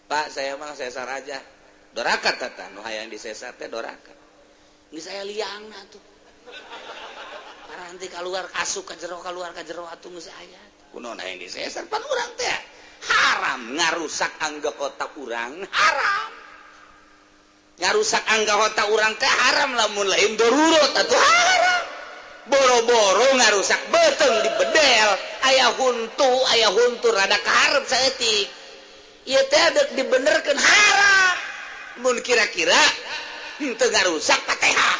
Pak saya mah sesar aja dorakat tata nu hayang disesar teh dorakat geus saya liangna tuh paranti keluar kasuk ka jero atuh geus aya kunaon hayang disesar pan urang teh haram ngarusak anggota urang haram ngarusak anggota urang teh haram lamun lain darurat atuh haram boro-boro ngarusak beteung di bedel aya huntu rada kaharep saeutik ieu teh deuk dibenerkeun haram mun kira-kira henteu ngarusak Fatihah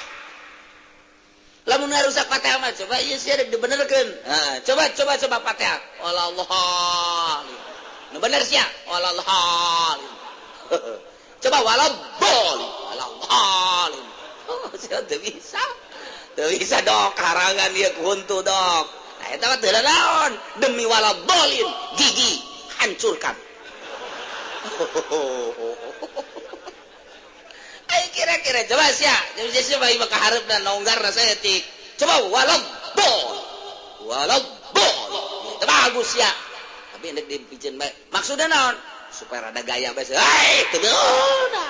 lamun ngarusak Fatihah mah coba ieu sia deuk dibenerkeun coba Fatihah wallahu nu bener sia wallahu coba wallahu sia teu bisa dok harangan dia huntu dok nah eta mah teu naon demi walabbolin gigi hancurkan ayo kira-kira coba siapa ieu mah kaharepna nonggarna saeutik coba walabbol itu bagus ya tapi endek dipicen bae maksudna naon supaya rada gaya bae teu beuna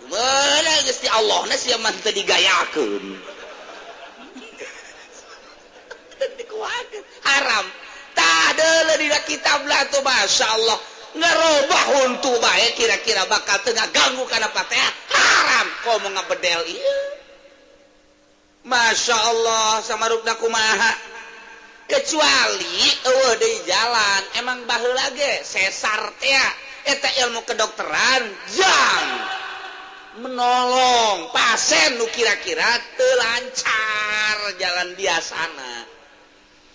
beuna Gusti Allahna sia mah teu digayakeun dikuatkeun haram tah deuleu dina kitab lah tuh masyaallah ngarobah huntu bae kira-kira bakal teu ngaganggu kana Fatihah haram komo ngabedel ieu masyaallah samarukna kumaha kecuali eueuh deui jalan emang baheula ge sesar teh eta ilmu kedokteran jang menolong pasien nu kira-kira teu lancar jalan biasana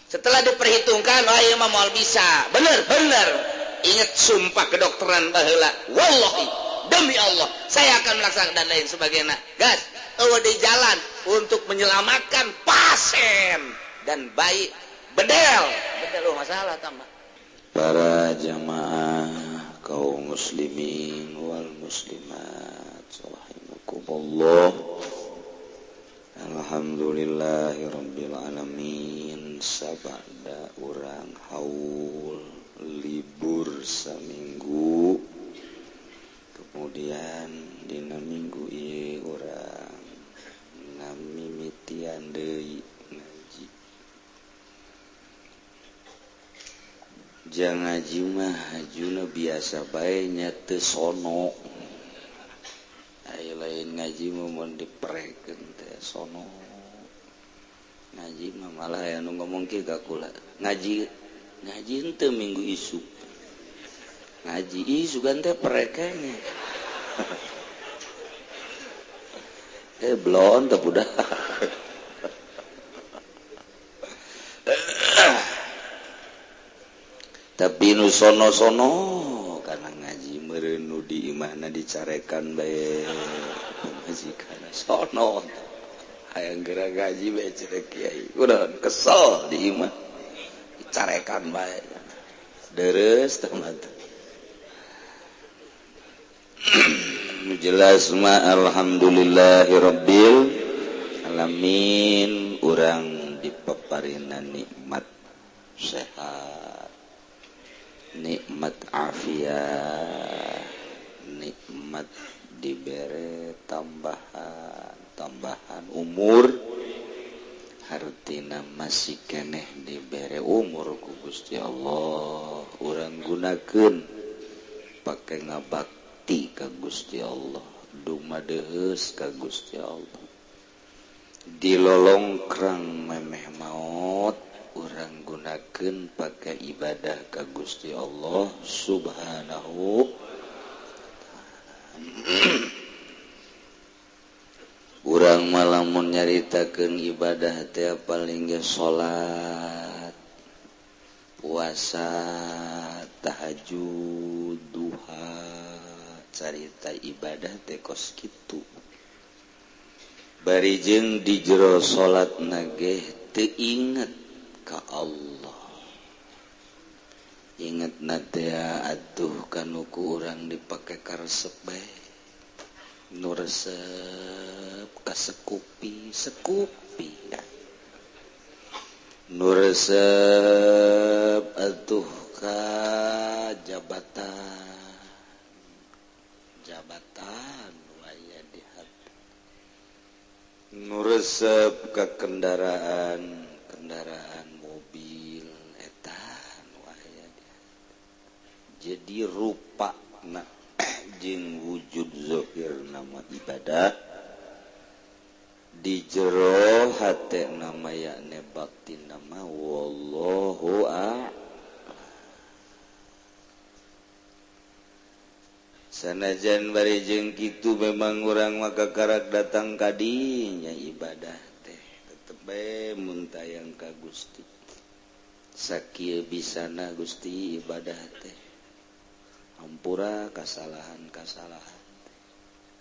setelah diperhitungkan ieu mah moal bisa bener ingat sumpah kedokteran baheula wallahi demi Allah saya akan melaksanakan dan lain sebagainya gas eueuh di jalan untuk menyelamatkan pasien dan bayi bedel masalah tambah para jamaah kaum muslimin wal muslimat rahimakumullah alhamdulillahirabbil alamin sabada urang haul libur saminggu kemudian dina minggu ieu urang ngamimitian deui ngaji jang ngaji mah hajuna biasa bae nya teu sono aya lain ngaji mah mun diprekeun teh sono ngaji mah malah aya nu ngomong kieu ka kula ngaji henteu minggu isuk ngaji isuk kan teh perekene belum teh budak tapi nu sono-sono kana ngaji meureun nu di imahna dicarekan bae majikan sono hayang geura ngaji bae cenah kiai udah kesel di imah dicarekan bae deres teh mah jelas mah alhamdulillahirabbil alamin urang dipaparina nikmat sehat nikmat afiat nikmat dibere tambahan umur hartina masih keneh dibere umur ku Gusti Allah urang gunakeun pake ngabakti ka Gusti Allah dumadeheus ka Gusti Allah dilolongkrang memeh maot urang gunakeun pake ibadah ka Gusti Allah subhanahu urang malamun nyaritakeun ibadah teh paling ge salat puasa tahajud duha carita ibadah teh kos kitu bari jeung di jero salatna ge teu inget ka Allah ingetna teh atuh kanu ku urang dipake karesep bae nu resep ka sekupi ya nu resep atuh ka jabatan resep ke kendaraan mobil etan jadi rupa jeung wujud zahir nama ibadah di jero hate nama yakne batin nama wallahu sanajan bari jeung kitu memang urang maka karak datang kadinya ibadah teh tetep bae mun tayang ka Gusti sakieu bisana Gusti ibadah teh hampura kasalahan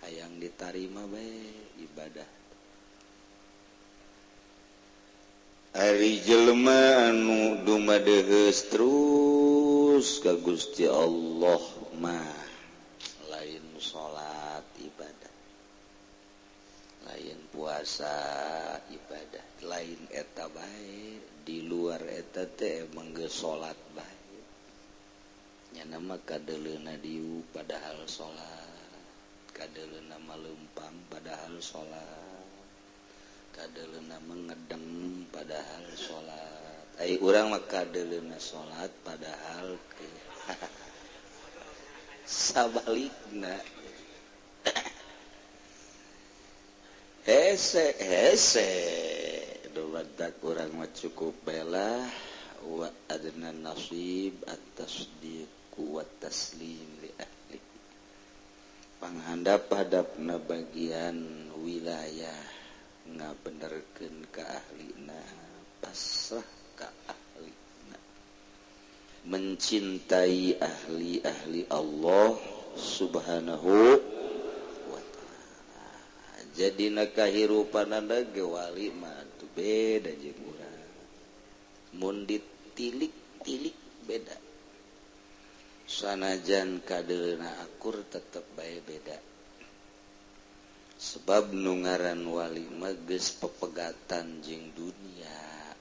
hayang ditarima bae ibadah ari jelema anu dumadeheus terus ka Gusti Allah mah lain salat ibadah lain puasa ibadah lain eta bae di luar eta teh emang geus salat bae nya nama kadeleuna diu padahal salat kadeleuna maleumpang padahal salat kadeleuna mengedeng padahal salat ai urang mah kadeleuna salat padahal ke sabalikna hese dobadak urang mah cukup bela wa adna nasib at-tasdiq wa taslim li ahli panghandap-hadapna bagian wilayah ngabenerkeun ka ahlina pasrah ka ahlina mencintai ahli-ahli Allah subhanahu wa ta'ala jadina kahirupanana ge wali mah tu beda jeung urang mun ditilik-tilik beda sanajan kadeleuna akur tetep bae beda sebab nu ngaran wali mah geus pepegatan jeung dunia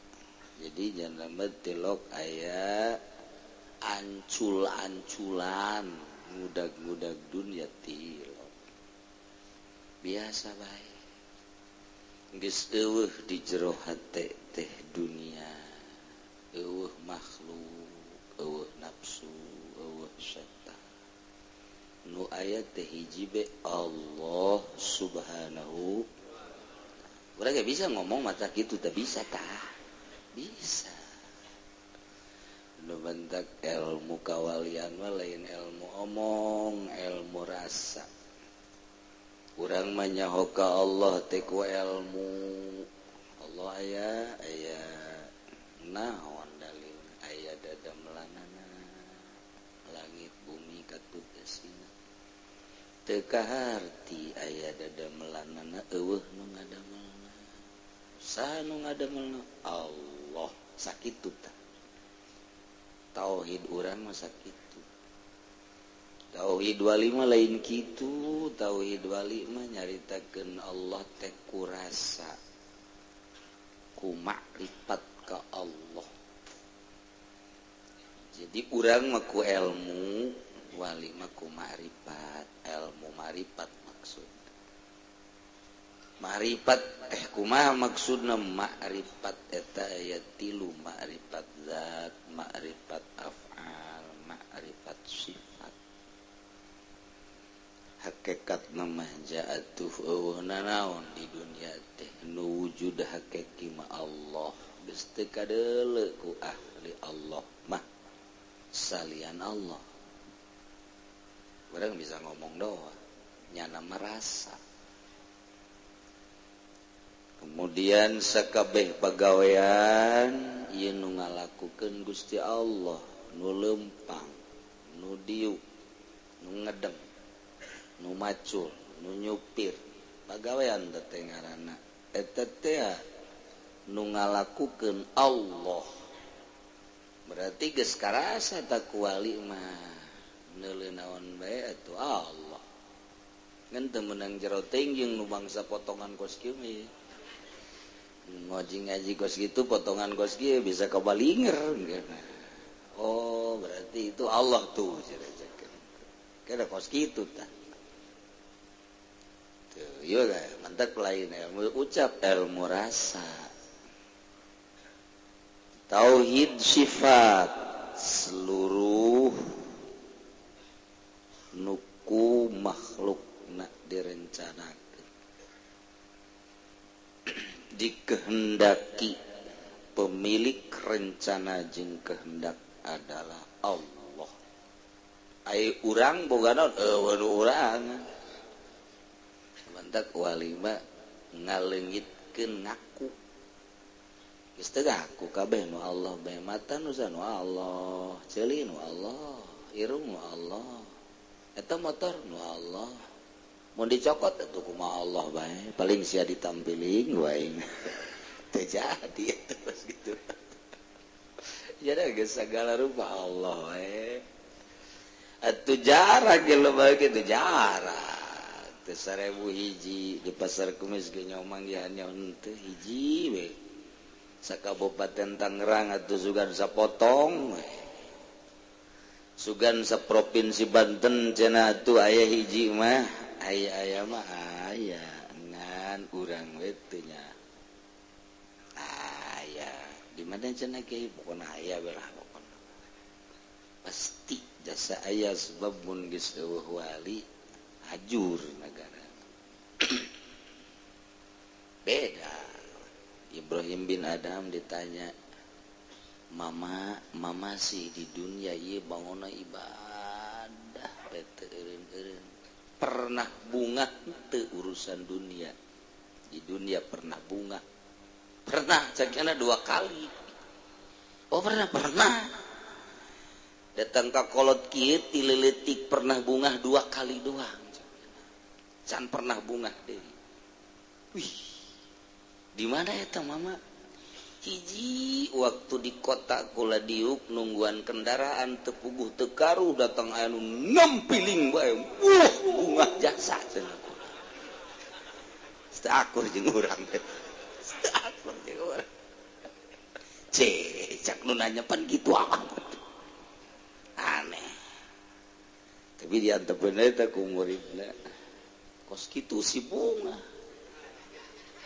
jadi jangan telok aya ancul-anculan ngudag-ngudag dunia tilok biasa bae geus eueuh di jero hate teh dunia eueuh makhluk eueuh nafsu eueuh syaitan nu aya teh hiji be Allah subhanahu urang ge bisa ngomong mata kitu teh bisa tah bisa nu bentak ilmu kawalian mah lain ilmu omong ilmu rasa urang mah nyaho ka Allah teh ku ilmu Allah aya naon dalil aya dadamelanana langit bumi katutesina teu kaharti aya dadamelanana eueuh nu ngadamelna saha nu ngadamelna Allah sakitu tah tauhid urang mah sakitu tauhid wali mah lain kitu tauhid wali mah nyaritakeun Allah teh ku rasa ku makrifat ka Allah jadi urang mah ku ilmu wali mah ku makrifat ilmu makrifat maksud makrifat kumaha maksudna makrifat eta aya tilu makrifat zat makrifat af'al makrifat sifat hakikatna mah ja'atuh eueuhna naon di dunia teh nu wujud hakiki mah Allah geus teu kadeuleu ku ahli Allah mah salian Allah urang bisa ngomong doa nyana merasa kemudian sakabeh pagawean ieu nu ngalakukeun Gusti Allah nu leumpang nu diuk nu ngedem nu macul nu nyupir pagawean teh ngaranna eta teh nu ngalakukeun Allah berarti geus karasa tak wali mah neuleuh naon bae atuh Allah ngan teu meunang jero teuing jeung nu bangsa potongan kos kieu mah ngaji kos gitu potongan kos kieu bisa kabalinger oh berarti itu Allah tuh kada kos kitu tah mantap lain ilmu ucap ilmu rasa tauhid sifat seluruh nuku makhluk nak direncanakan dikehendaki pemilik rencana jeung kehendak adalah Allah. Ai urang boga naon urang mantak walima ngaleungitkeun ngaku geus teu ngaku kabeh nu Allah bae mata nu sanu Allah ceuli nu Allah irung nu Allah eta motor nu Allah mun dicokot atuh kumaha Allah bae paling sia ditampiling wae teu jadi terus gitu jadi geus sagala rupa Allah wae atuh jarak ge loba kitu jarak 1000 hiji di pasar Kemis ge nyomang ya teu hiji we sakabupaten Tangerang atuh sugan sapotong we sugan saprovinsi Banten cenah atuh aya hiji mah aya mah aya ngan urang we teu nya aya di mana cenah kieu pokona aya belah pokona pasti jasa aya sebab mun geus eueuh wali hajur negara beda. Ibrahim bin Adam ditanya mama sih di dunia ieu bangunna ibadah teu eureun pernah bunga teu urusan dunia di dunia pernah bunga pernah cakna 2 kali oh pernah datang ka kolot kieu ti leuletik pernah bunga 2 kali doang can pernah bunga deui wih di mana eta mama hiji waktu di kota kula diuk nungguan kendaraan teu puguh teu karuh datang aya nu nempiling bae bunga jasa cenah kula teu akur jeung urang teh teu akur jeung urang cek nu nanyapan kitu amat aneh tapi diantepeun eta ku muridna kos kitu si bunga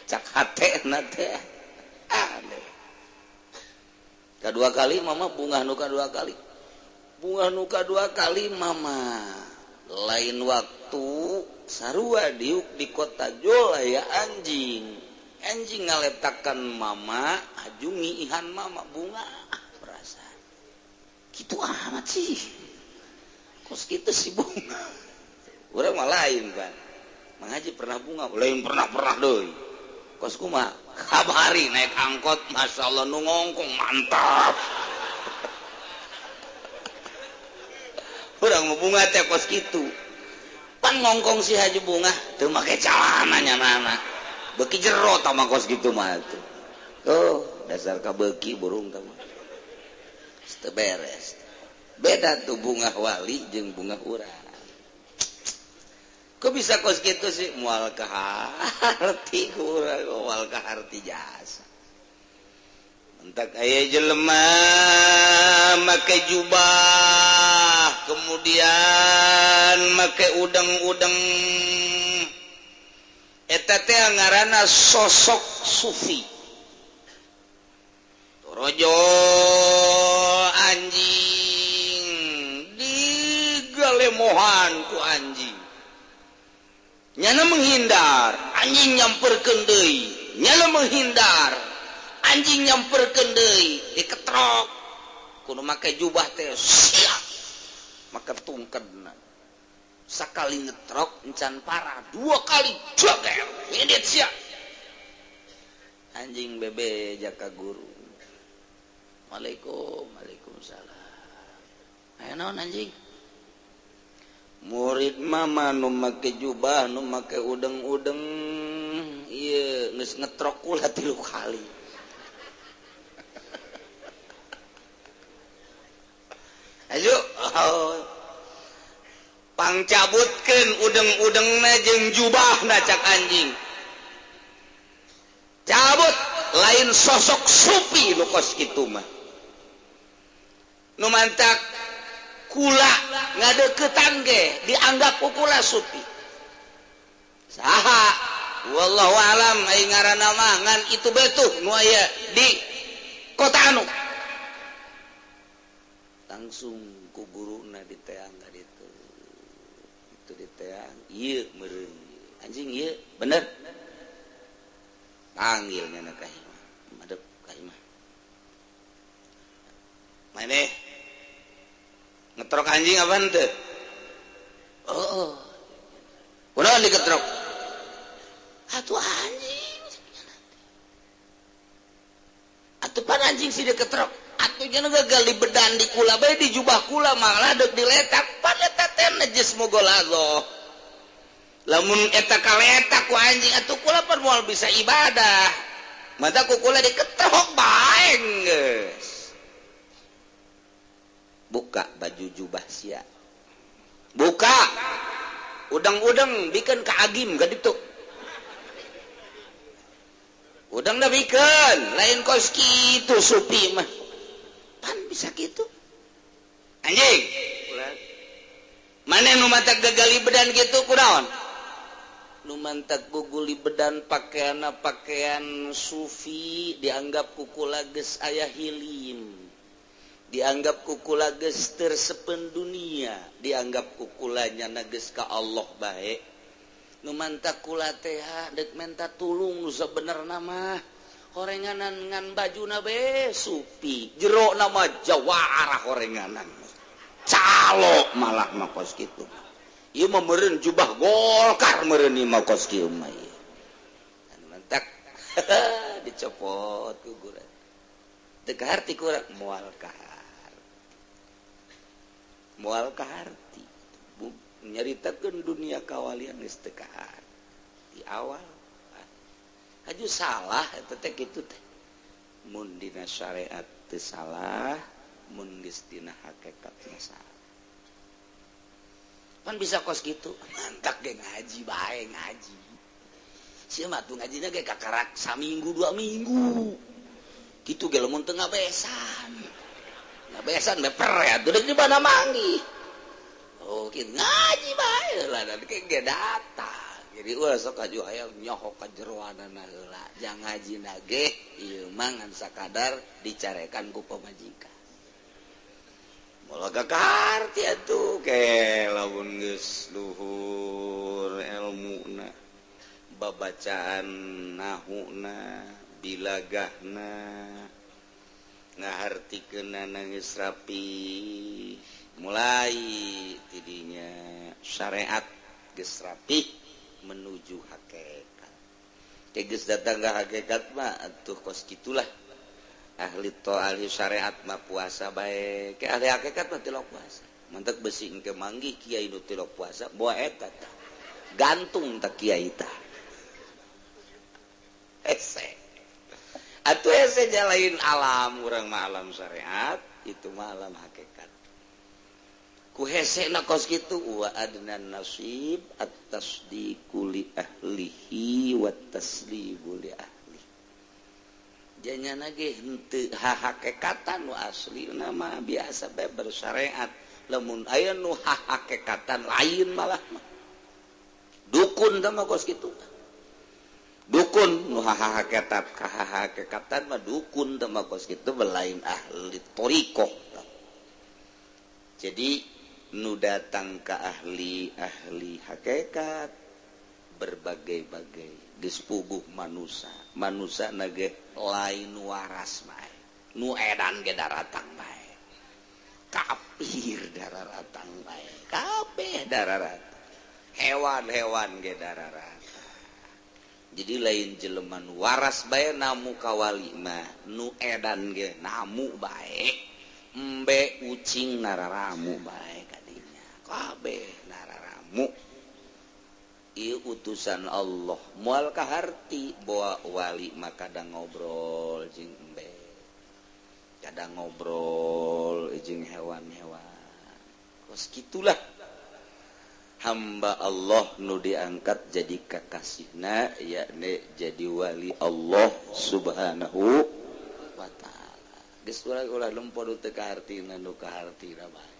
cak hatena teh aneh kadua kali mama bunga nu kadua kali mama lain waktu sarua diuk di kota Jol aya anjing ngaletakan mama ajungi ihan mama bunga perasaan kitu amat sih kos kitu si bunga urang mah lain kan mengaji pernah bunga lain pernah deui kos kumaha kabari naik angkot masyaallah nu ngongkong mantap urang mau bunga teh kos kitu pan ngongkong si haji bunga teu make calana nyanana beuki jero tah mah kos kitu mah tuh oh dasar kabeuki burung tah mah teu beres beda tuh bunga wali jeung bunga urang kok bisa kos gitu sih mual ke harti kurang mual ke harti jasa entak aya jelema make jubah kemudian make udeng-udeng eta teh ngaranna sosok sufi torojo anjing digalemohan ku anjing nyana menghindar anjing nyamperkeun deui nyana menghindar anjing nyamperkeun deui diketrok kudu make jubah teh siap make tungkedna sakali ngetrok encan parah 2 kali joger edit siap anjing bebe jaka guru waalaikumsalam aya naon anjing murid mama nu make jubah nu make udeng-udeng ieu geus ngetrok kula 3 kali ayo pangcabutkeun udeng-udengna jeung jubahna cak anjing cabut lain sosok sufi nu kos kitu mah nu mantak kula ngadeukeutan ge dianggap ku kula sufi saha wallahu alam aing ngaranna mah ngan itu betuh nu aya di kota anu langsung ku guruna di teang ka ditu itu di teang ieu meureun anjing ieu bener panggilnya na ka imah madep ka imah maneh ngetrok anjing apa henteu oh kunaon diketrok atuh anjing atuh pan anjing si diketrok atuh nya gagal di bedan di kula bae di jubah kula malah deuk diletak pan eta teh najis mogolazo lamun eta kaletak ku anjing atuh kula pan moal bisa ibadah mata ku kula diketrok bae geus buka baju jubah sia buka udang-udang bikin ka agim ka ditu udang dah bikin lain kos kitu supi mah pan bisa gitu anjing mana nu mantak gagali bedan gitu kunaon nu mantak guguli bedan pakaian sufi dianggap kukula geus aya hilim dianggap kukula geus tersepen dunia dianggap kukulanya nages ka Allah bae nu mantak kula teh deuk menta tulung nu sabenerna mah horenganan ngan bajuna be supi jero nama jawara horenganan calo malah mah kos kitu ieu mah meureun jubah Golkar meureun ieu mah kos kieu mah ieu mantak dicopot ku gura teu kaharti kurang moal kaharti nyaritakeun dunia kawalian geus teu kaharti di awal aju salah eta teh kitu teh mun dina syariat teu salah mun geus dina hakikat mah salah pan bisa kos kitu mantak ge ngaji bae ngaji sia mah tuh ngajina ge kakarak saminggu 2 minggu kitu ge lamun teu ngabesan beper ya tuh di mana mangi oh kita ngaji bae lah dan kayak datang jadi sok aju hayang nyohok ka jeroanana heula jang ngaji nage ieu mah ngan sakadar dicarekan ku pamajikan moal kakarti atuh ke lamun geus luhur ilmuna babacaan nahuna bilagahna ngahartikeun nangis rapi mulai tidinya syariat geus rapi menuju hakikat geus datang ka hakikat mah atuh kos kitulah ahli syariat mah puasa bae ke ahli hakikat mah teu puasa mantek besi engke manggih kiai nu teu puasa boa eta gantung tak kiai tah atuh ese jalain alam urang mah alam syariat itu mah alam hakikat ku hese na kos kitu wa adnan nasib at-tasdiqu li ahlihi wa taslibu li ahli janya ge henteu hakikatan nu asli nama biasa bae bersyariat lamun aya nu hakikatan lain malah dukun teh mah kos kitu dukun nu hakikatan mah dukun teh mah kos kitu belain ahli thariqah jadi nu datang ke ahli hakikat berbagai-bagai geus puguh manusia nage lain waras bae nu edan ge daratang bae kafir daratang bae kabeh daratang hewan-hewan ge daratang jadi lain jelema nu waras bae namu kawali mah nu edan ge namu bae embe ucing nararamu bae kadinya kabeh nararamu ieu utusan Allah moal kaharti bawa wali mah kadang ngobrol jeung embe kadang ngobrol jeung hewan-hewan kos kitulah hamba Allah nu diangkat jadi kekasihna yakni jadi wali Allah subhanahu wa ta'ala geus ulah lempor teu kahartina nu kahartina bae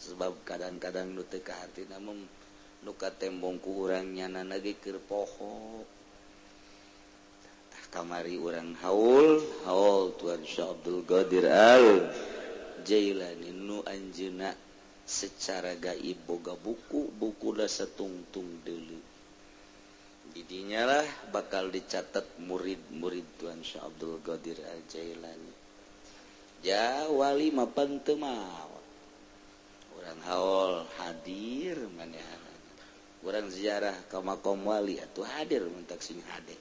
sebab kadang-kadang nu teu kahartina mah nu katembong ku urang nyana ge keur poho kamari urang haul Tuan Syekh Abdul Qadir Al Jailani nu anjeunna secara gaib boga buku da satungtung deuleu. Didinya lah bakal dicatat murid-murid Tuan Syekh Abdul Qadir Al Jailani. Ja wali mapan teu maot. Urang haul hadir manehna. Urang ziarah ka makom wali atuh hadir mentak sing hade.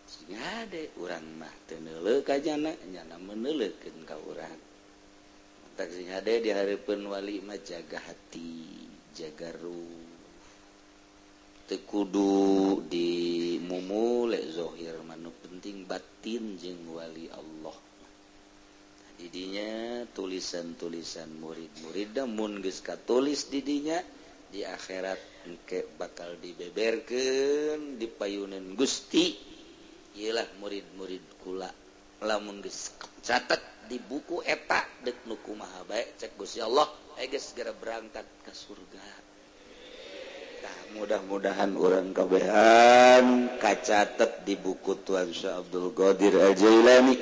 Sing hade urang mah teu neuleuh ka nyana meneuleukeun ka urang. Mentak sing hade di hareupeun wali mah jaga hati, jaga ruh. Kudu di mumulek zohir manu penting batin jeung wali Allah. Didinya tulisan-tulisan murid-murid da mun geus katulis didinya di akhirat engke bakal dibeberkeun dipayuneun Gusti. Ieulah murid-murid kula lamun geus catet di buku eta deuk nu kumaha bae cek Gusti Allah geus segera berangkat ka surga. Mudah-mudahan orang kabehan kacatet di buku Tuan Syekh Abdul Qadir Al Jailani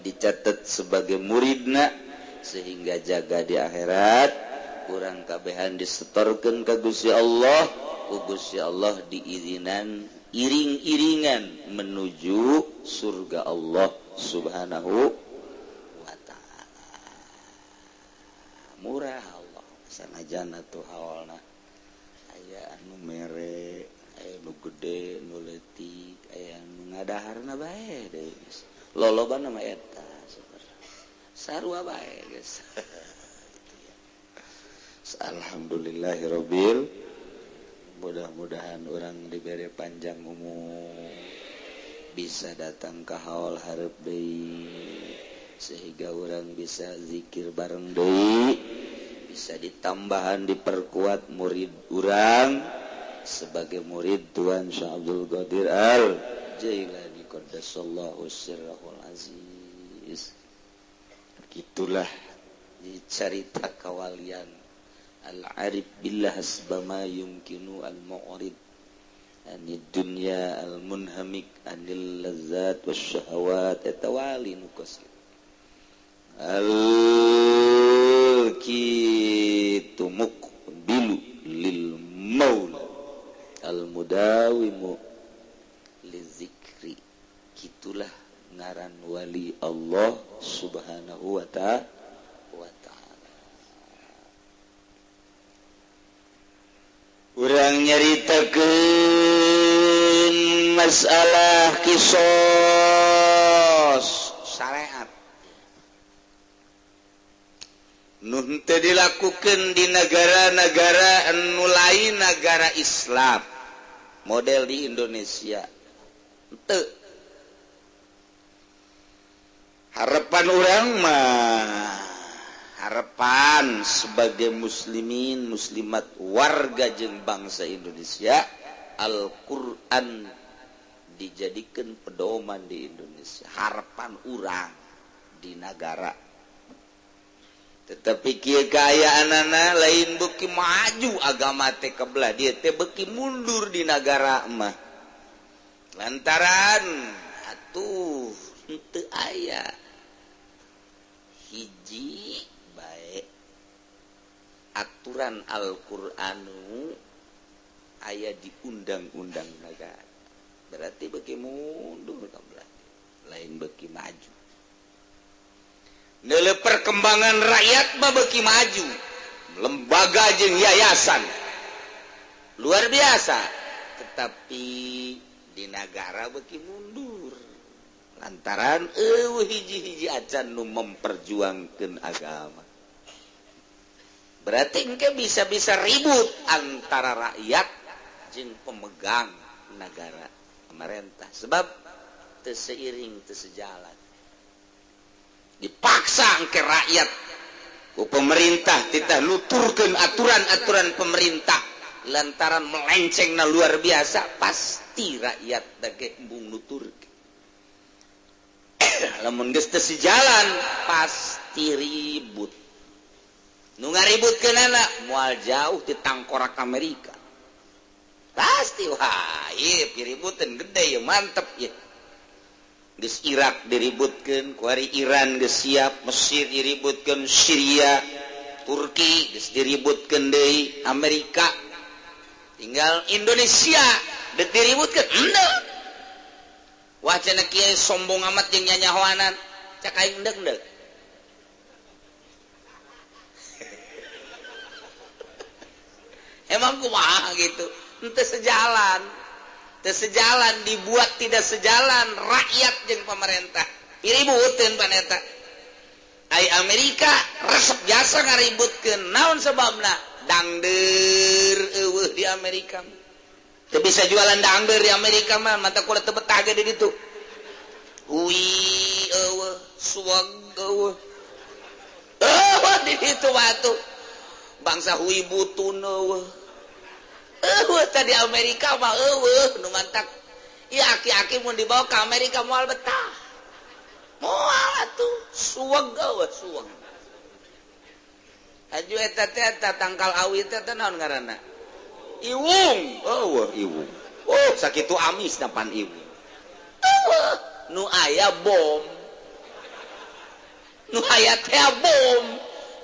dicatat sebagai muridna sehingga jaga di akhirat orang kabehan disetorkeun ka Gusti Allah ku Gusti Allah diizinan iring-iringan menuju surga Allah Subhanahu wa taala. Murah Allah sanajana tuh hawalna anu mere aya nu gede nu leutik aya nu ngadaharna bae deui lolobana mah eta sarua bae geus. Alhamdulillahirabbil mudah-mudahan orang diberi panjang umur bisa datang ka haul hareup deui sehingga orang bisa zikir bareng deui. Bisa ditambahan diperkuat murid urang sebagai murid Tuan Syekh Abdul Qadir Al Jailani qaddasallahu sirrahul aziz. Begitulah cerita kawalian al-arif billah hasbama yumkinu al-mu'rid anid dunya al-munhamik anil lazzat wasyahawat etawali nuqasid kitu muqbilu lil maula al mudawimu lizikri. Kitulah ngaran wali Allah Subhanahu wa ta'ala. Urang nyaritakeun masalah kisos syariat nu teu dilakukeun di negara-negara anu lain negara Islam model di Indonesia teu. Harapan urang mah harapan sebagai muslimin muslimat warga jeung bangsa Indonesia Al-Qur'an dijadikan pedoman di Indonesia. Harapan urang di negara. Tetapi kieu kaayaanana lain beuki maju agama teh kebelah dia teh beuki mundur di negara mah. Lantaran atuh teu aya hiji bae aturan Al-Qur'anu aya di undang-undang negara. Berarti beuki mundur kebelah. Lain beuki maju. Neuleuh perkembangan rakyat mah beuki maju. Lembaga jeung yayasan luar biasa, tetapi di negara beuki mundur. Lantaran hiji-hiji acan nu memperjuangkeun agama. Berarti engke bisa-bisa ribut antara rakyat jeung pemegang negara pemerintah sebab teu seiring teu sejalan. Dipaksa ke rakyat ku pemerintah titah nuturkeun aturan-aturan pemerintah lantaran melencengna luar biasa pasti rakyat dage embung nuturkeun. Lamun geus teu sejalan pasti ribut. Nu ngaributkeunana moal jauh ti tangkorak Amerika. pasti wah piributan gede ya mantep ya geus Irak diributkeun ku ari Iran geus siap Mesir diributkeun Syria Turki geus diributkeun deui Amerika tinggal Indonesia deuk diributkeun henteu wah cenah kieu sombong amat jeung nyanyahoanan cak aing endeg-endeg emang kumaha gitu ente sejalan dibuat tidak sejalan rakyat jeung pemerintah iributeun paneta ai Amerika resep jasa ngaributkeun naon sebabna dangdeur eueuh di Amerika teu bisa jualan dangdeur di Amerika mah mata kula teu betah ge di ditu hui eueuh suag eueuh di ditu batu bangsa hui butun eueuh tadi Amerika mah nu mantak ieu aki-aki mun dibawa ke Amerika moal betah moal atuh suag eueuh suag aju eta teh tangkal awit teh naon ngaranna iwung eueuh iwung oh sakitu amis napan iwung nu aya bom nu aya teh bom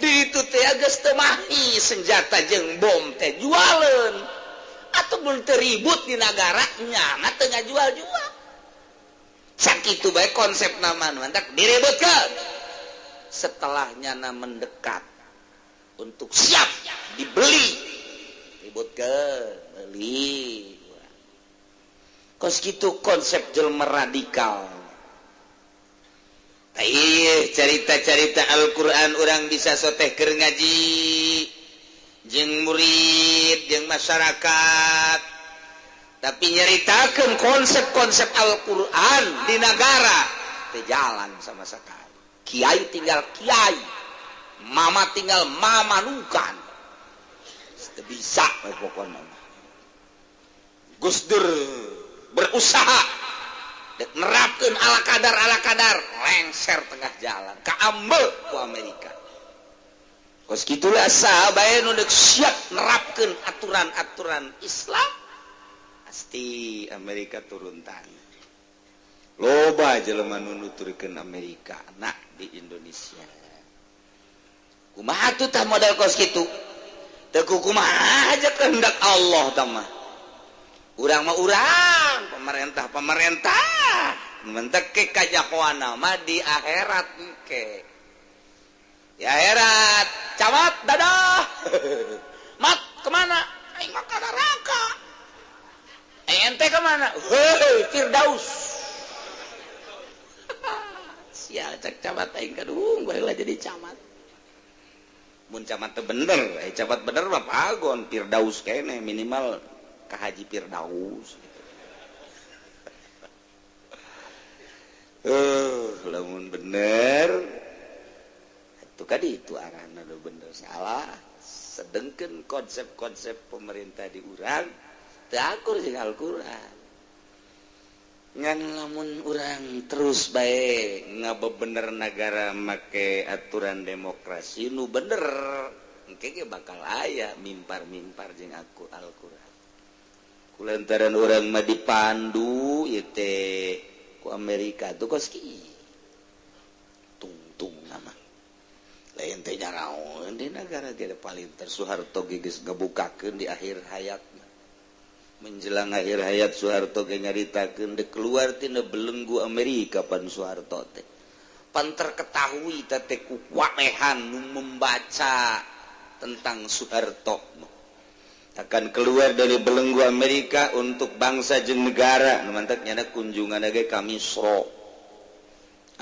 di ditu teh geus teu mahi senjata jeung bom teh jualeun atau mun teu ribut di nagara nyana teu ngajual-jual sakitu bae konsepna mah mantap diributkeun setelahnya mendekat untuk siap dibeli ributkeun beli kos kitu konsep jelema radikal cerita-cerita Al-Quran orang bisa soteh keur ngaji jeung murid jeung masyarakat tapi nyaritakeun konsep-konsep Al-Quran di negara teu jalan sama sekali kiai tinggal kiai mama tinggal mamanukan teu bisa pokokna Gus Dur berusaha dek nerapkeun ala kadar lengser tengah jalan kaambeu ku Amerika kos kitulah sahabae nu deuk siap nerapkeun aturan-aturan Islam pasti Amerika turun tangan loba jelema nu nuturkeun Amerika anak di Indonesia kumaha tuh tah modal kos kitu teu kumaha aja kehendak Allah tah mah urang mah urang pemerintah mentek ke kajahoana mah di akhirat engke di akhirat camat dadah mat kemana aing mah ka neraka ente kemana heuh Firdaus sia cek camat aing kadung baheula jadi camat mun camat teu bener camat bener mah pagon Firdaus kene minimal ka Haji Firdaus lamun bener itu kadi itu arahna do bener salah sedengkeun konsep-konsep pemerintah di urang teu akur jeung Al-Qur'an ngan lamun urang terus bae ngabebener negara make aturan demokrasi nu bener engke ge bakal aya mimpar-mimpar jeung Al-Qur'an kulantaran urang mah dipandu ieu teh ku Amerika tuh kos ki tungtung nama lain teh naon di negara ge paling Soeharto ge geus ngabukakeun di akhir hayatna menjelang akhir hayat Soeharto ge nyaritakeun de keluar tina belenggu Amerika pan Soeharto teh pan terketahui teh ku wamehan nu membaca tentang Soeharto akan keluar dari belenggu Amerika untuk bangsa jeung negara nu mantep nyana kunjungan ge ka Misra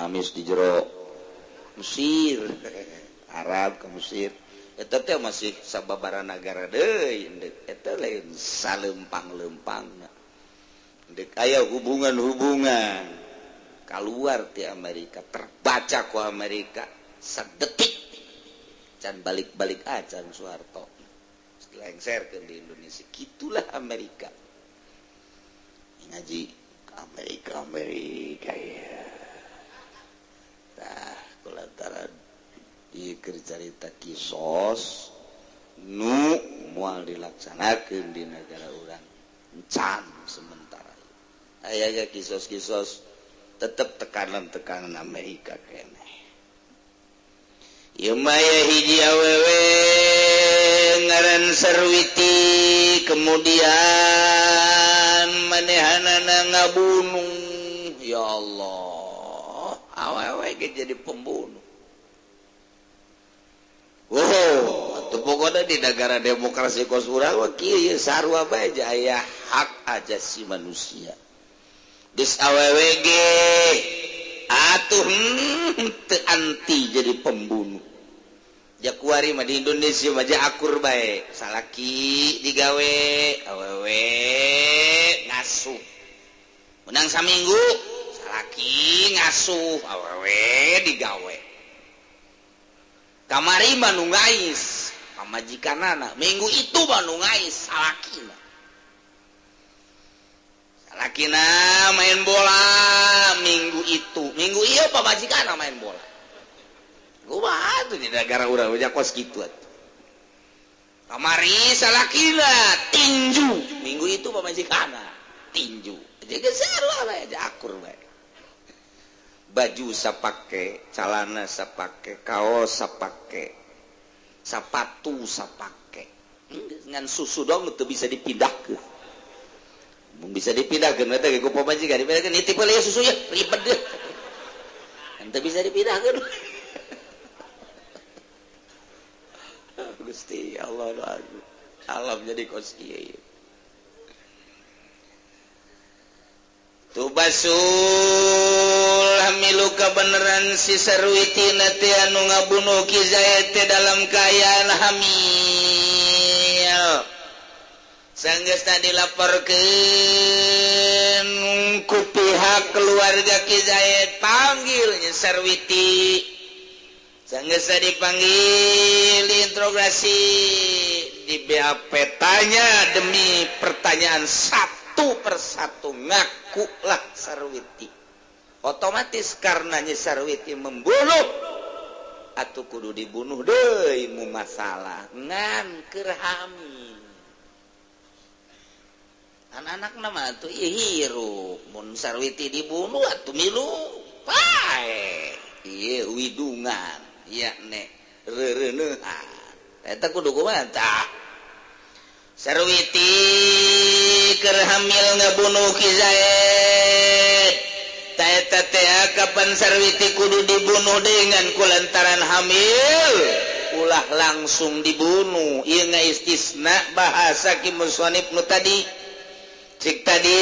amis di jero Mesir Arab ke Mesir eta teh masih sababaraha negara deui eta lain saleumpang-leumpangna deuk aya hubungan-hubungan keluar ti Amerika terbaca ku Amerika sadetik can balik-balik acan Soeharto lengserkeun di Indonesia gitulah Amerika ngaji Amerika ya tah kulantaran di carita kisos nu moal dilaksanakeun di negara urang can sementara aya kisos-kisos tetap tekanan-tekanan Amerika kene ieu mah hiji awewe ngaran Sarwiti kemudian manehanana ngabunuh ya Allah awewe jadi pembunuh. Wow, pokoknya di negara demokrasi kos urang kieu sarua bae aya hak ajasi manusia. Geus awewe ge atuh teu anti jadi pembunuh. Jakuari mah di Indonesia mah akur bae. Salaki digawe awewe ngasuh. Menang saminggu salaki ngasuh awewe digawe. Kamari Bandung ngais pamajikanana minggu itu Bandung ngais salakina main bola minggu iya pamajikana main bola gua tuh di negara urang aja kos kitu atuh kamari salakina tinju minggu itu pamajikana tinju jadi sarua bae akur bae baju sapake, celana sapake, kaos sapake, sepatu sapake. Ngan susu dong itu bisa dipindahkeun. Mun bisa dipindahkeun eta ge ku pamajikan dipindahkeun nitip heula susu ya ribet deh. Ente bisa dipindahkeun. Gusti Allah alam jadi kos kieu. Tubasul hamilu kebenaran si Sarwitina teh anu ngabunuh Ki Zaid teh dalam keadaan hamil. Sanggeusna dilaporkeun ku pihak keluarga Ki Zaid panggil nya Sarwiti. Sanggeusna dipanggil diinterogasi di BAP tanya demi pertanyaan satu persatu ngakulah Sarwiti otomatis karenanya Sarwiti membunuh atuh kudu dibunuh deui mu masalah ngan keur hamil anak-anak mah atuh ieu hirup mun Sarwiti dibunuh atuh milu pae ieu widungan ya nek reureuneuhan eta kudu kumaha tah Sarwiti keur hamil ngabunuh Ki Zaid. Taeta teh kapan Sarwiti kudu dibunuh dengan kulantaran hamil, ulah langsung dibunuh. Ieu ngaistisna bahasa Ki Musannif nu tadi. Cik tadi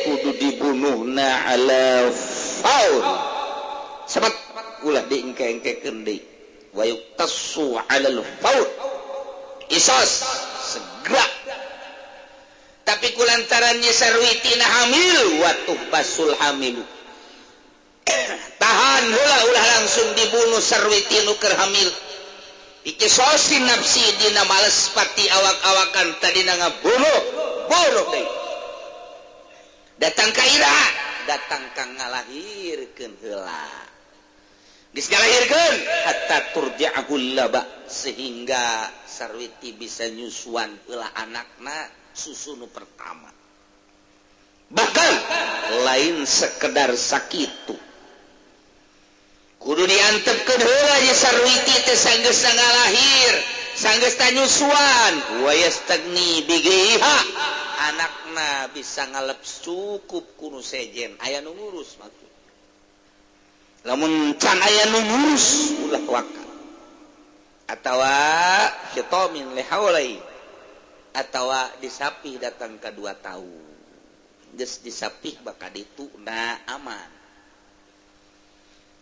kudu dibunuhna ala faul. Sabat ulah diengke-engkekeun deui. Wa yuqtassu alal faul. Isos segera tapi kulantarannya Sarwitina hamil watuh basul hamilu tahan heula ulah langsung dibunuh Sarwiti nu keur hamil ikisosi nafsi dina males pati awak-awakan tadina ngabunuh deui datang ka ira datang ka ngalahirkeun heula geus ngalahirkeun hatta turja'ul laba sehingga Sarwiti bisa nyusuan heula anakna susu nu pertama bahkan lain sekedar sakitu kudu diantepkeun heula ye Sarwiti teh sanggeus ngalahir sanggeus nyusuan wa yastagni bigaiha anakna bisa ngalep cukup kudu sejen aya nu ngurus mah lamun can aya nu ngurus ulah wakal atawa khitomin lihaulai atawa disapih datang ke 2 tahun geus disapih bakal dituna aman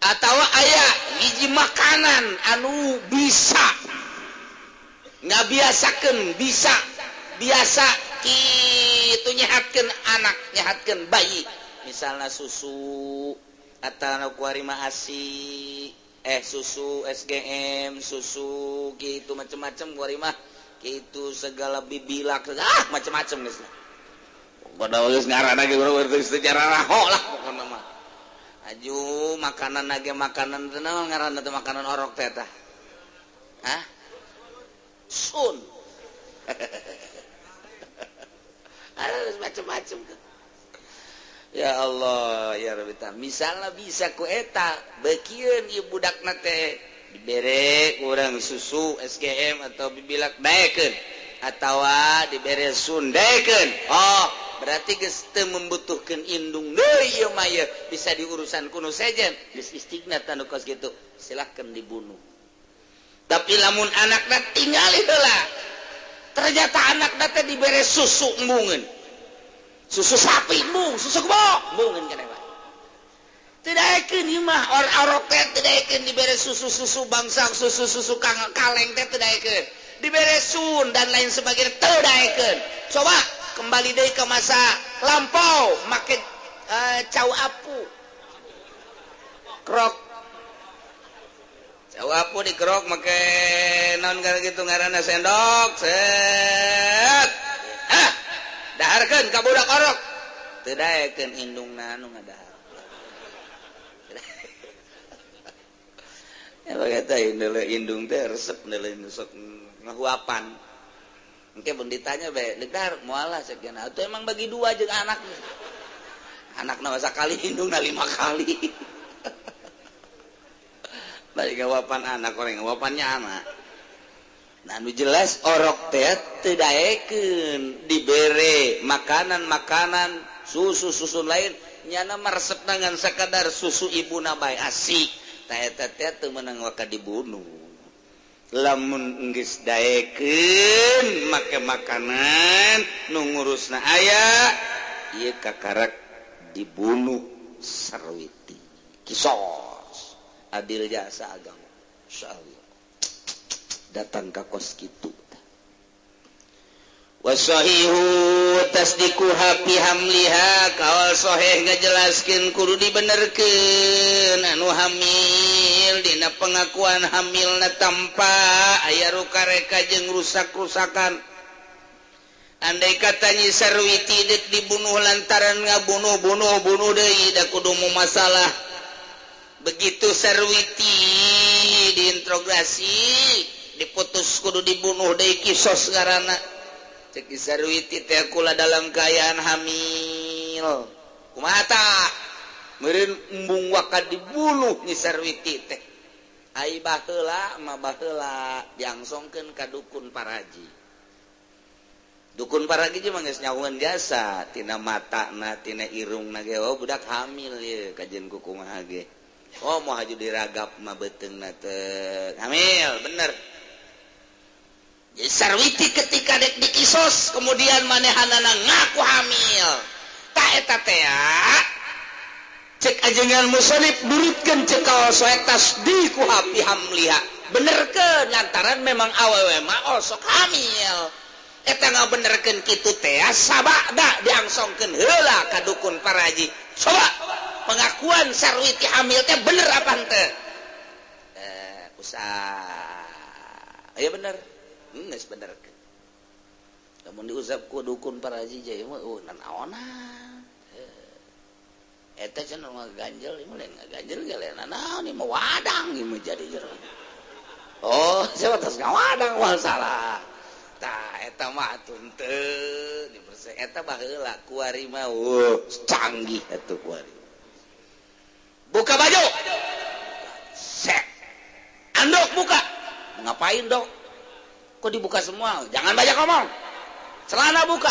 atawa aya hiji makanan anu bisa ngabiasakeun bisa biasa kitu nyehatkeun anak nyehatkeun bayi misalna susu atau kuarima ASI susu SGM susu gitu macam-macam kuarima gitu segala bibilak macam-macam geus padahal geus ngaranna ge urang secara raho lah pokona mah aju makanan nage makanan teh naon ngaranna teh makanan orok teh tah sun harus macam-macam. Ya Allah ya Rabbi, misalnya bisa ku eta bekieun ieu budakna teh dibere kurang susu SGM atau bibilak daekeun atawa dibere sun daekeun, oh berarti geus teu membutuhkeun indung deui ieu mah bisa diurusan kuno sejen geus istighna tanu kos kitu silakan dibunuh. Tapi lamun anakna tingali heula ternyata anakna teh dibere susu embungeun, susu sapi embung, susu kebo embungeun kana bae. Teu daekeun ieu mah orok teh teu daekeun dibere susu bangsa susu kaleng teh teu daekeun. Dibere sun dan lain sebagainya teu daekeun. Coba kembali deui ke masa lampau make cau apu. Krok. Cau apu dikerok make naon kana kitu ngaranna sendok. Set. Daharkeun ka budak orok. Teu daekeun indungna anu ngadahar. Ya bagata indung teh resep neuleuh sok ngahuapan. Engke mun ditanya bae, "Dekar moalah sakeuna." Atuh emang bagi dua jeung anak. Anakna masa kali indungna 5 kali. Balik ngahuapan anak orang ngahuapannya anak. Nah, nu jelas orok teh teu daekeun dibere makanan-makanan, susu lain nyana mah resepna ngan sakadar susu ibuna bae asik. Tah eta teh teu meunang waka dibunuh. Lamun geus daekeun make makanan nu ngurusna aya ieu kakarak dibunuh sarwiti. Kisos adil jasa agama insyaallah datang ka kos kitu. Wasahihu tasdiku hafi hamliha kawal sahih ngajelaskeun kudu dibenerkeun anu hamil dina pengakuan hamilna tanpa aya rukareka jeung rusak-rusakan. Andai kata Nyi Sarwiti dek dibunuh lantaran ngabunuh deui da kudu masalah. Begitu Sarwiti diinterogasi diputus kudu dibunuh deui kisos ngaranna. Cek Sarwiti teh kula dalam keadaan hamil. Kumaha tah? Meureun embung waka dibunuh Nyi Sarwiti teh. Ai baheula mah baheula diangsongkeun ka dukun Paraji. Dukun Paraji mah geus nyaungeun jasa tina matana, tina irungna ge. Oh budak hamil ieu kajen ku kumaha ge. Oh moal haju diragap mah beuteungna teh hamil, bener. Sarwiti ketika dek dikisos kemudian manehanana ngaku hamil. Tak eta teh cek ajengan musonib durutkeun cek kaos tasdiqu hafi hamliha. Benerkeun lantaran memang awewe mah sok hamil. Eta ngabenerkeun kitu teh sabada diangsongkeun heula ka dukun Paraji. Coba pengakuan Sarwiti hamil teh bener apa henteu? Usah. Aya bener. Geus benerkeun. Lamun diusap ku dukun Paraji je mah nanaonan. Eta cenah ngaganjel ieu lain ngaganjel ge lain naon ieu mah wadang ieu mah jadi jero. Oh, siapa tos ngawadang wal salah. Tah eta mah atuh teu diperse eta baheula kuari mah canggih atuh kuari. Buka baju. Sek. Andok buka. Ngapain, Dok? Kok dibuka semua? Jangan banyak ngomong. Celana buka.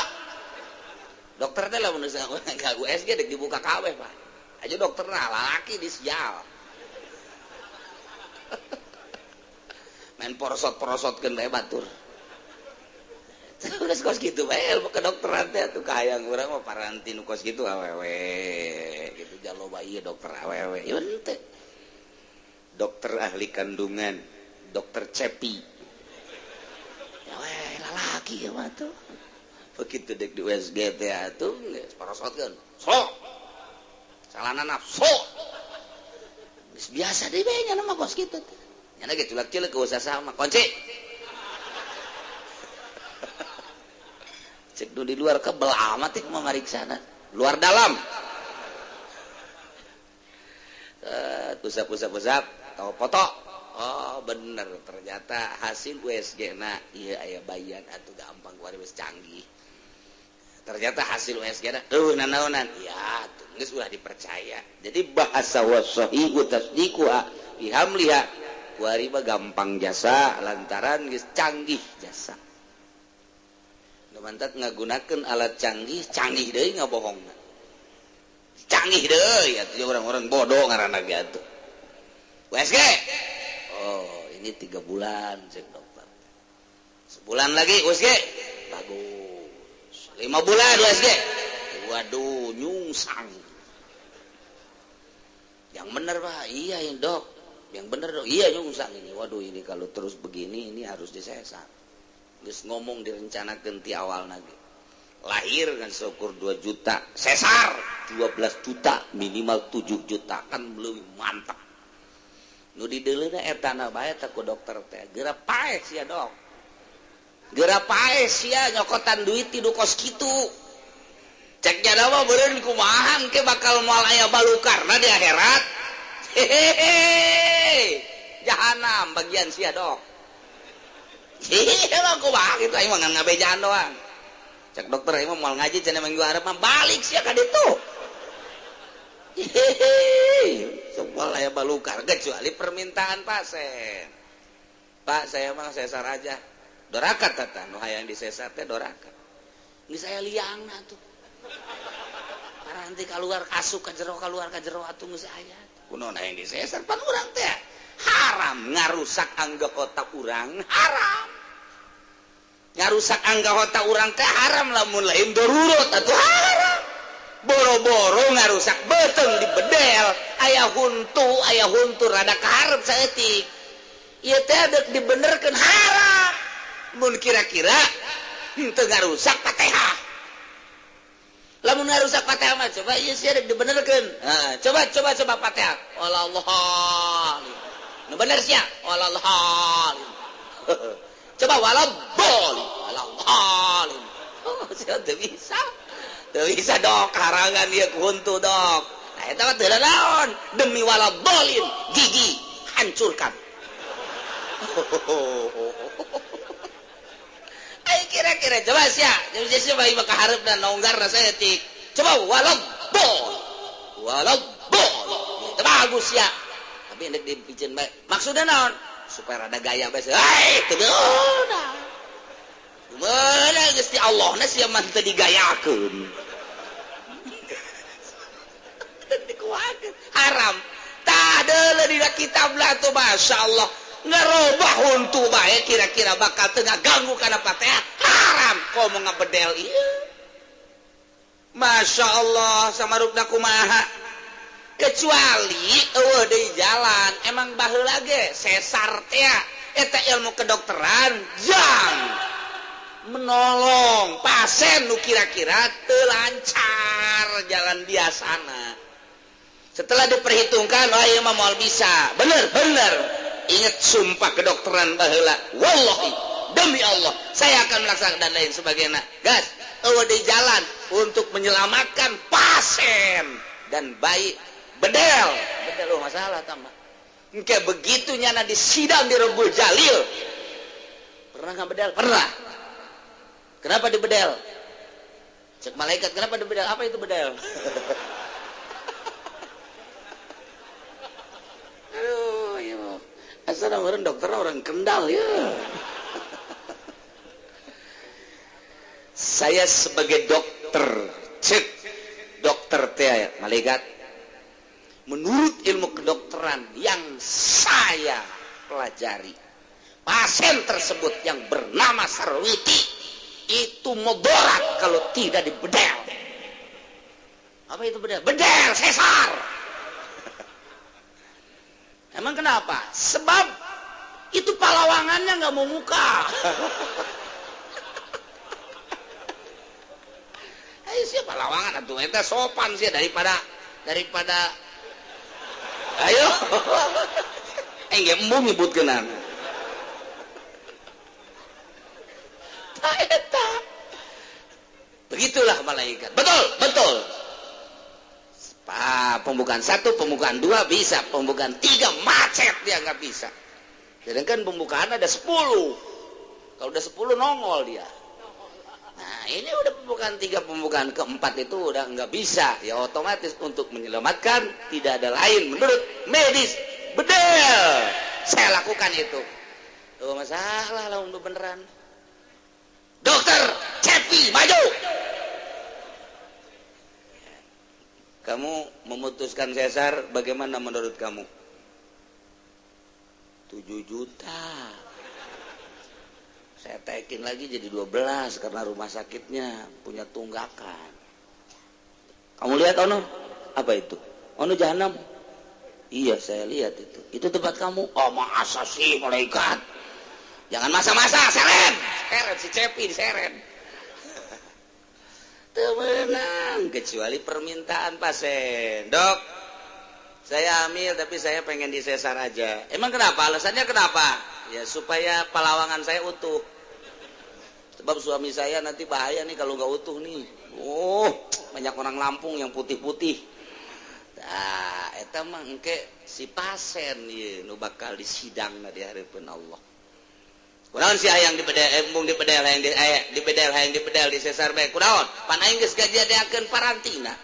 Dokter teh lamun ka USG dek dibuka kabeh, Pak. Aja dokterna lalaki disial. Main porosot-porosotkeun bae batur. Terus kos gitu bae ke dokteran teh atuh kahayang urang mah paranti nu kos gitu awewe. Gitu jaloba ieu dokter awewe. Ieu teh. Dokter ahli kandungan, dokter Cepi. Lalaki ya mah tuh. Begitu dek di USG teh atuh geus parosotkeun. Sok. Salana nafsu. Geus biasa deui bae nya mah kos kitu teh. Nya ge culak-culak ke usaha sama kunci. Cek du di luar kebel amat teh mah ngariksana. Luar dalam. Pusap-pusap tahu foto. Oh bener ternyata hasil USG na iya aya bayan atuh gampang kuari wis canggih ternyata hasil USG tuh nanaonan ya tuh geus ulah dipercaya. Jadi bahasa wasahihu tasdiqu bihamliha kuari mah gampang jasa lantaran geus canggih jasa. Nu mantat ngagunakeun alat canggih deui ngabohongna. Canggih deui atuh orang-orang bodoh ngaranna ge atuh. USG. Oh, ini 3 bulan cek dokter. Sebulan lagi USG. Bagus. 5 bulan USG. Waduh, nyungsang. Yang bener Pak, iya ya dok. Yang bener dok, iya nyungsang ini. Waduh, ini kalau terus begini ini harus disesar. Geus ngomong direncanakeun ti awal lagi. Lahir kan syukur 2 juta, sesar 12 juta, minimal 7 juta kan belum mantap. Nu di deuleuna eta na bae teh ku dokter teh. Geura pae sia dok. Geura pae sia nyokotan duit ti kos kitu. Cek jana mah beureun kumaha ke bakal moal aya balukarna di akhirat. Hehehe. Jahanam bagian sia dok. Hehehe mah kumaha kitu aing mah ngan ngabejaan doang. Cek dokter aing mah moal ngaji cenah minggu hareup mah balik sia ka ditu. Hehehe. Semua aya balukar kecuali permintaan pasien. Pak, saya mah sesar aja. Dorakat tata nu hayang disesar teh dorakat. Ini saya liangna tuh. Paranti keluar kasuk ka jero atuh geus aya. Kunaon hayang disesar pan urang teh haram ngarusak anggota urang, haram. Ngarusak anggota urang teh haram lamun lain darurat atuh haram. Boro-boro ngarusak beteng di bedel aya huntu rada kaharep saeutik ieu teh deuk dibenerkeun haram mun kira-kira henteu ngarusak Fatihah lamun ngarusak Fatihah mah coba ieu sia deuk dibenerkeun coba Fatihah wallahu nu bener sia wallahu coba wallahu oh sia teu bisa. Bisa dok, harangan dia kuntu dok. Nah, itu mah teu naon, demi waladolin, gigi hancurkan. Ayo kira-kira coba sia, jadi siapa ieu ka hareupna nonggarna saeutik. Coba waladol. Itu bagus ya. Tapi nek dipicen bae. Maksudna naon? Supaya rada gaya bae. Hai, teu beuna. Mana Gusti Allah na sia mah teu digayakeun. Haram tak ada di kitab lah tuh Masya Allah ngerubah huntu bae kira-kira bakal tengah ganggu karena Fatihah haram kok mau ngabedel iya Masya Allah sama rukna kumaha kecuali di jalan emang baheula ge sesar teh eta ilmu kedokteran jang menolong pasien nu kira-kira teu lancar jalan biasana. Setelah diperhitungkan, oh iya mah moal bisa. Bener. Ingat sumpah kedokteran baheula. Wallahi, demi Allah, saya akan melaksanakan dan lain sebagainya. Gas, di jalan untuk menyelamatkan pasien dan bayi bedel masalah tambah. Kayak begitunya di sidang di Rebul Jalil. Pernah nggak bedel? Pernah. Kenapa dibedel? Cek malaikat, kenapa dibedel? Apa itu bedel? Aduh, ya. Asal orang dokter orang Kendal ya. Saya sebagai dokter, cek dokter teh malaikat. Menurut ilmu kedokteran yang saya pelajari, pasien tersebut yang bernama Sarwiti itu mudarat kalau tidak dibedel. Apa itu bedel? Bedel sesar. Emang kenapa? Sebab itu palawangannya nggak mau muka. Ayo siapa lawangan atuh eta sopan sih daripada ayo. Enggak embung nyebutkeun eta. Begitulah malaikat. Betul. Pembukaan 1, pembukaan 2 bisa, pembukaan 3 macet dia nggak bisa. Sedangkan pembukaan ada 10. Kalau udah 10 nongol dia. Nah ini udah pembukaan 3, pembukaan keempat itu udah nggak bisa, ya otomatis untuk menyelamatkan tidak ada lain menurut medis bedel. Saya lakukan itu. Tuh masalah lah untuk beneran. Dokter Cepi maju. Kamu memutuskan sesar, bagaimana menurut kamu? 7 juta. Saya taikin lagi jadi 12 karena rumah sakitnya punya tunggakan. Kamu lihat Ono? Apa itu? Ono jahanam? Iya saya lihat itu. Itu tempat kamu? Oh masa sih malaikat? Jangan masa-masa, seret si Cepi diseret. Temenang, kecuali permintaan pasien. Dok, saya hamil tapi saya pengen disesar aja. Emang kenapa? Alasannya kenapa? Ya supaya pelawangan saya utuh. Sebab suami saya nanti bahaya nih kalau nggak utuh nih. Oh, banyak orang Lampung yang putih-putih. Nah, eta mah engke si pasien ieu nu bakal disidang di hareupeun Allah. Kunaon si hayang dibedel, embung dibedel hayang dibedel hayang dibedel di sesar bae. Kunaon? Pan aing geus gajadiakeun parantina.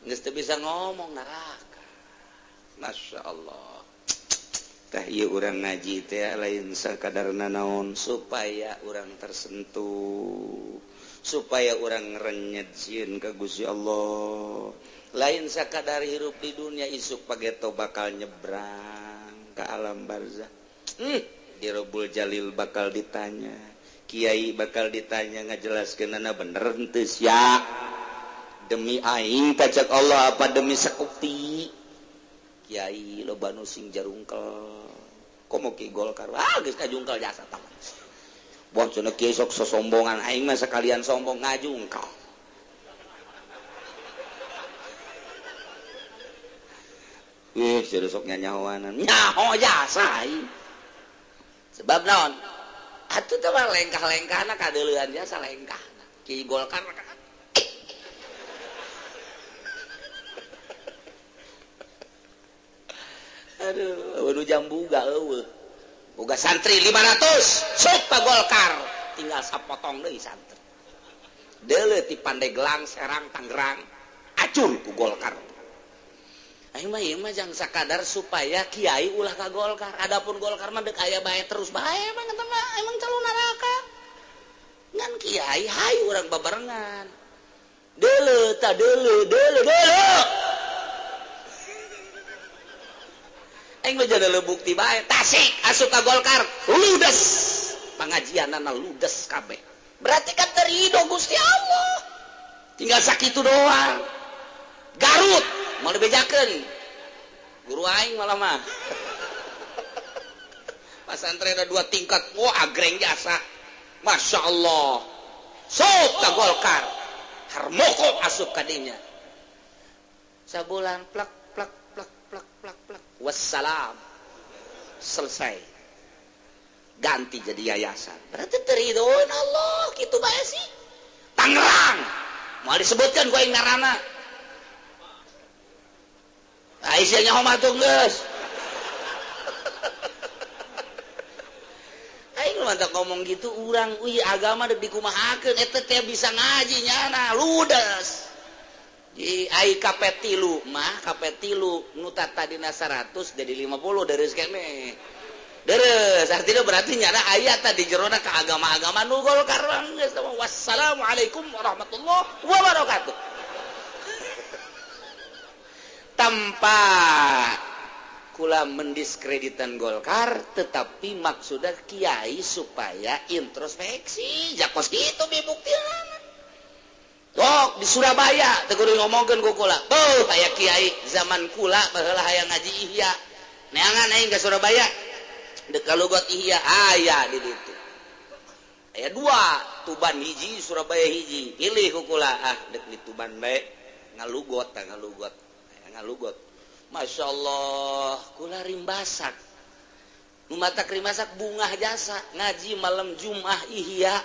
Geus teu bisa ngomong neraka. Masya Allah. Tah ieu urang ngaji teh lain sakadarna naon supaya urang tersentuh, supaya urang renyet sieun ka Gusti Allah. Lain sakadar hirup di dunia isuk pageto bakal nyebrang ke alam barzah. Di Robul Jalil bakal ditanya, Kiai bakal ditanya ngajelaskeunana bener henteu sia. Demi aing pacak Allah apa demi sakukti? Kiai loba nu sing jarungkel. Komo Ki Golkar, geus kajungkel jasa taman. Boh cenah Kiai sok sosombongan aing mah sakalian sombong ngajungkel. Wih, sudah sok nyanyawanan. Nyaho jasa aing. Sebab naon? Atuh teh mah lengkah-lengkahna kadeuleuan jasa lengkahna. Ki Golkar aduh, anu jambuga eueuh. Boga santri 500, sok Pak Golkar. Tinggal sapotong deui santri. Deuleu ti Pandeglang, Serang, Tangerang, acun ku Golkar. Aing mah jangan sakadar supaya kiai ulah ka Golkar. Adapun Golkar mah deuk aya bae terus bae mah eta mah emang calon neraka. Ngan kiai hayu urang babarengan. Deuleu ta deuleu. Aing mah jadi bukti bae. Tasik asup ka Golkar, ludes. Pangajianana ludes kabeh. Berarti kan terido Gusti Allah. Tinggal sakitu doang. Garut mau dibejakeun. Guru aing malah mah. Pasantren ada 2 tingkat. Wah, agreng jasa. Masya Allah. Sok ka Golkar. Harmoko asup ka dinya. Sabulan plak. Wassalam. Selesai. Ganti jadi yayasan. Berarti teridoin Allah. Gitu bae sih. Tangerang. Mau disebutkan gua yang ngarana. Aisyahnya homatung geus. Aing mantap ngomong gitu urang agama deuk dikumahakeun eta teh bisa ngaji nyana ludes. Di ai kapetilu mah kapetilu nu tadina 100 jadi 50 deres kene. Deres artinya berarti nyana aya tadi jerona ka agama-agama nu Golkar geus. Wassalamualaikum warahmatullahi wabarakatuh. Tanpa kula mendiskreditan Golkar, tetapi maksudnya kiai supaya introspeksi. Jakos gitu bibuktian. Tok di Surabaya, teguring ngomongkeun ku kula. Beuh aya kiai zaman kula baheula hayang ngaji ihya. Neangan aing ka Surabaya. Deuk kalugot ihya aya di ditu. Aya 2, Tuban hiji, Surabaya hiji. Pilih ku kula, deuk di Tuban bae. Ngalugot. Masya Allah, kula rimbasak. Numatak rimbasak bungah jasa ngaji malam Jumat ihya.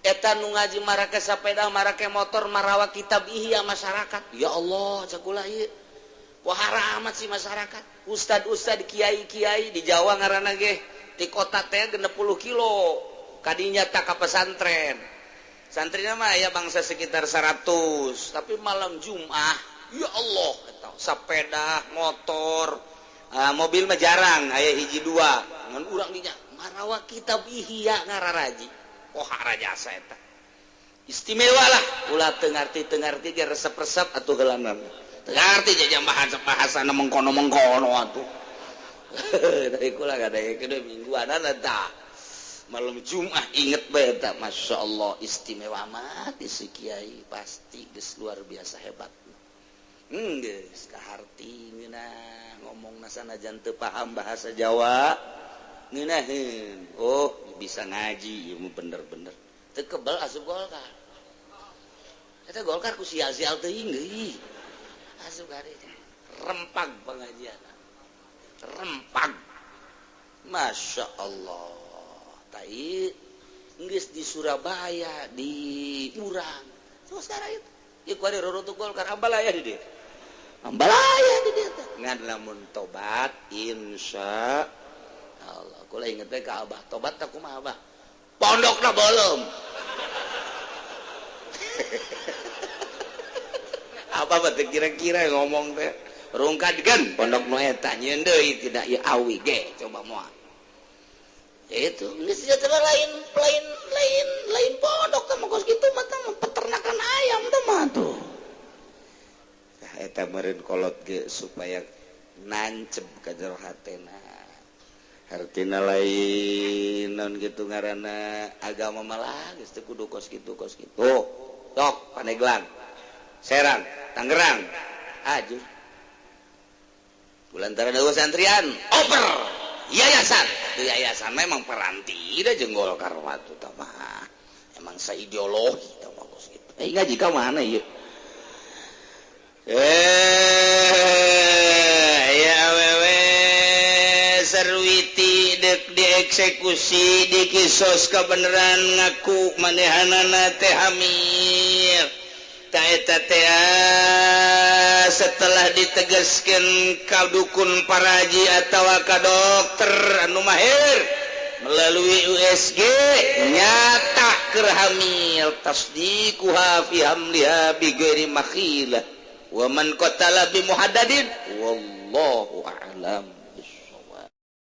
Eta nu ngaji marake sapeda, marake motor, marawa kitab ihya masyarakat. Ya Allah, cakula ieu. Wah amat sih masyarakat. Ustad kiai di Jawa ngaranna ge, di kota teh 60 kilo. Kadinya tak ka pesantren. santri nama ya bangsa sekitar 100 tapi malam Jumat ya Allah sepeda motor mobil mah jarang aya hiji dua ngan urang dinya marawa kitab ihya ngararaji pohara jasa eta istimewa lah ulah teu ngarti ge resep-resep atuh heulanan teu ngarti jajang bahasa mengkono-mengkono atuh dari kula gadayekeun mingguanan eta malam Jumat inget bae eta masyaallah istimewa mah si kiai pasti geus luar biasa hebat geus kaharti ngeunah ngomongna sanajan teu paham bahasa Jawa ngeunaheun oh bisa ngaji ilmu bener-bener teu kebal asup Golkar eta Golkar ku sial-sial teuing deui asup ka dieu rempag pengajian rempag masyaallah tai geus di Surabaya di Urang terus sekarang itu ieu ku ari rorotu Golkar ambalaya di dieu ambalaya di dieu ngan lamun tobat insya Allah kula inget teh ka Abah tobat teh kumaha Abah pondokna belum apa batu kira-kira ngomong teh rungkadkeun pondok nu eta nyeun deui tidak ieu awi ge coba moal itu geus teh lain pondok teh mah kitu mah teh peternakan ayam teh mah tuh eta meureun kolot ge supaya nancep ka jero hatena hartina lain naon kitu ngaranna agama malah geus teu kudu kos kitu sok Pandeglang Serang Tangerang ajur kulantaran eueuh santrian oper yayasan memang peranti da jeung Golkar watu tah mah emang saideologi tah mah kos kitu ngaji ka mana ieu ya awewe sarwiti dek dieksekusi dikisos kebenaran ngaku manehanana teh hamil ta eta teh setelah ditegaskeun ka dukun paraji atawa ka dokter anu mahir melalui USG nyata keur hamil tasdiquha fi hamliha bi ghairi makhilah wa man qatala bi muhaddadin wallahu a'lam